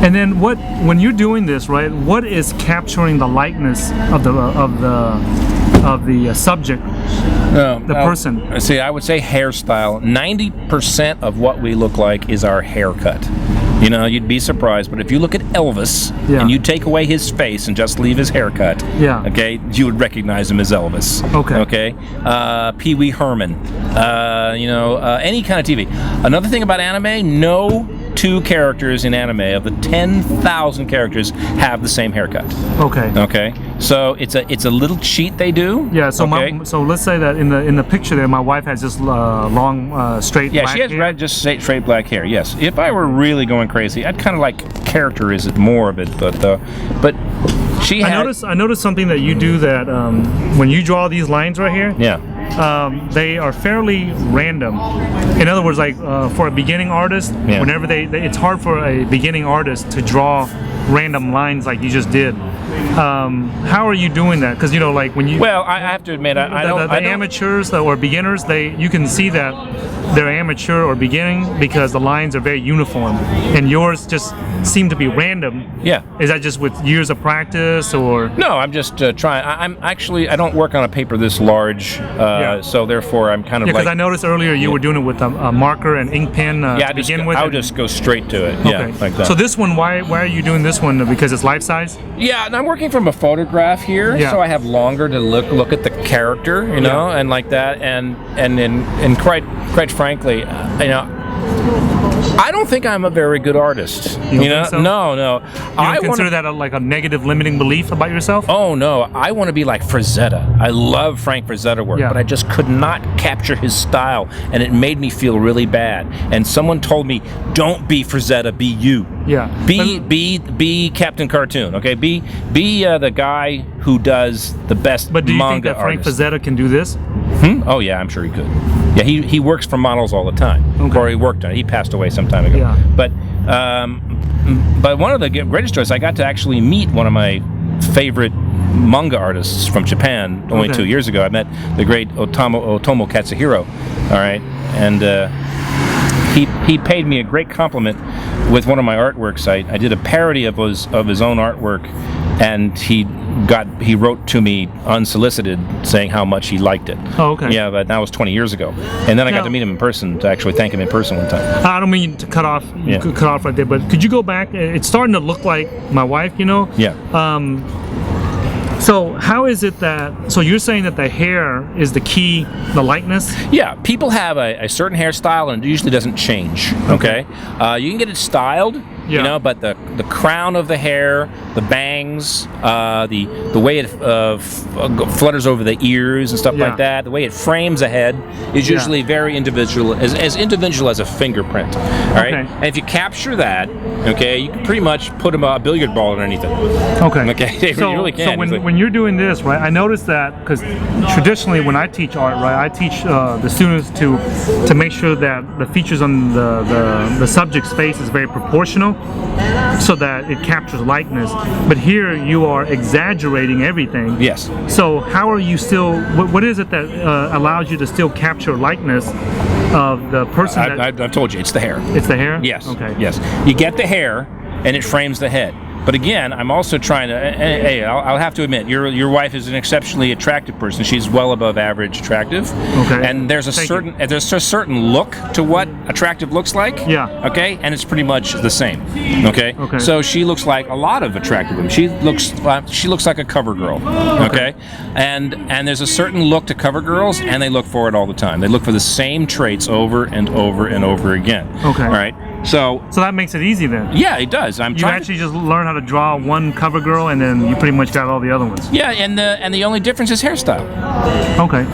And then when you're doing this, right? What is capturing the likeness of the subject, the person? See, I would say hairstyle. 90% of what we look like is our haircut. You know, you'd be surprised, but if you look at Elvis and you take away his face and just leave his haircut, okay, you would recognize him as Elvis. Okay. Pee Wee Herman. Any kind of TV. Another thing about anime, no two characters in anime of the 10,000 characters have the same haircut. Okay. So it's a little cheat they do. Yeah. So so let's say that in the picture there, my wife has just long straight. Yeah, black she has hair. just straight black hair. Yes. If I were really going crazy, I'd kind of like characterize it more of it, but she. I noticed something that you do that when you draw these lines right here. Yeah. They are fairly random. In other words, like for a beginning artist, whenever it's hard for a beginning artist to draw random lines like you just did. How are you doing that? Because like when you. Well, I have to admit, I don't. Amateurs or beginners, you can see that they're amateur or beginning because the lines are very uniform, and yours just seem to be random. Yeah. Is that just with years of practice or? No, I'm just trying. I don't work on a paper this large, so therefore I'm kind of. Yeah, because I noticed earlier you were doing it with a marker and ink pen to begin with. I'll just go straight to it. Okay. Yeah, like that. So this one, why are you doing this one? Because it's life size? Yeah, and I'm working from a photograph here, so I have longer to look at the character, and like that, and quite frankly, I don't think I'm a very good artist. You don't think so? No. You don't consider that like a negative limiting belief about yourself? Oh no, I want to be like Frazetta. I love Frank Frazetta work, but I just could not capture his style, and it made me feel really bad. And someone told me, "Don't be Frazetta, be you." Yeah. Be Kaptain Kartoon. Okay. Be the guy who does the best. But do you manga think that Frank artist. Frazetta can do this? Oh yeah, I'm sure he could. Yeah, he works for models all the time. Okay. Or he worked on it. He passed away some time ago. Yeah. But one of the greatest joys, I got to actually meet one of my favorite manga artists from Japan only 2 years ago. I met the great Otomo Katsuhiro. All right, and he paid me a great compliment with one of my artworks. I did a parody of his own artwork, and he wrote to me unsolicited saying how much he liked it. Oh, okay. Yeah, but that was 20 years ago, and then I got to meet him in person to actually thank him in person one time. I don't mean to cut off. You could cut off right there, but could you go back? It's starting to look like my wife. Yeah. So how is it that? So you're saying that the hair is the key, the likeness? Yeah, people have a certain hairstyle, and it usually doesn't change. Okay, you can get it styled, but the crown of the hair, the bangs, the way it flutters over the ears and stuff like that, the way it frames a head is usually very individual, as individual as a fingerprint. All right, and if you capture that, you can pretty much put a billiard ball underneath it. Okay, so, you really can. So when you're doing this, right, I noticed that because traditionally when I teach art, right, I teach the students to make sure that the features on the subject's face is very proportional, so that it captures likeness. But here you are exaggerating everything. Yes. So how are you still? What is it that allows you to still capture likeness of the person? I've told you, it's the hair. It's the hair? Yes. Okay. Yes. You get the hair, and it frames the head. But again, I'm also trying to. Hey, I'll have to admit, your wife is an exceptionally attractive person. She's well above average attractive. Okay. And there's a certain look to what attractive looks like. Yeah. Okay. And it's pretty much the same. Okay. Okay. So she looks like a lot of attractive women. She looks like a cover girl. Okay. And there's a certain look to cover girls, and they look for it all the time. They look for the same traits over and over and over again. Okay. All right. So that makes it easy then. Yeah, it does. You actually just learn how to draw one cover girl, and then you pretty much got all the other ones. Yeah, and the only difference is hairstyle. Okay.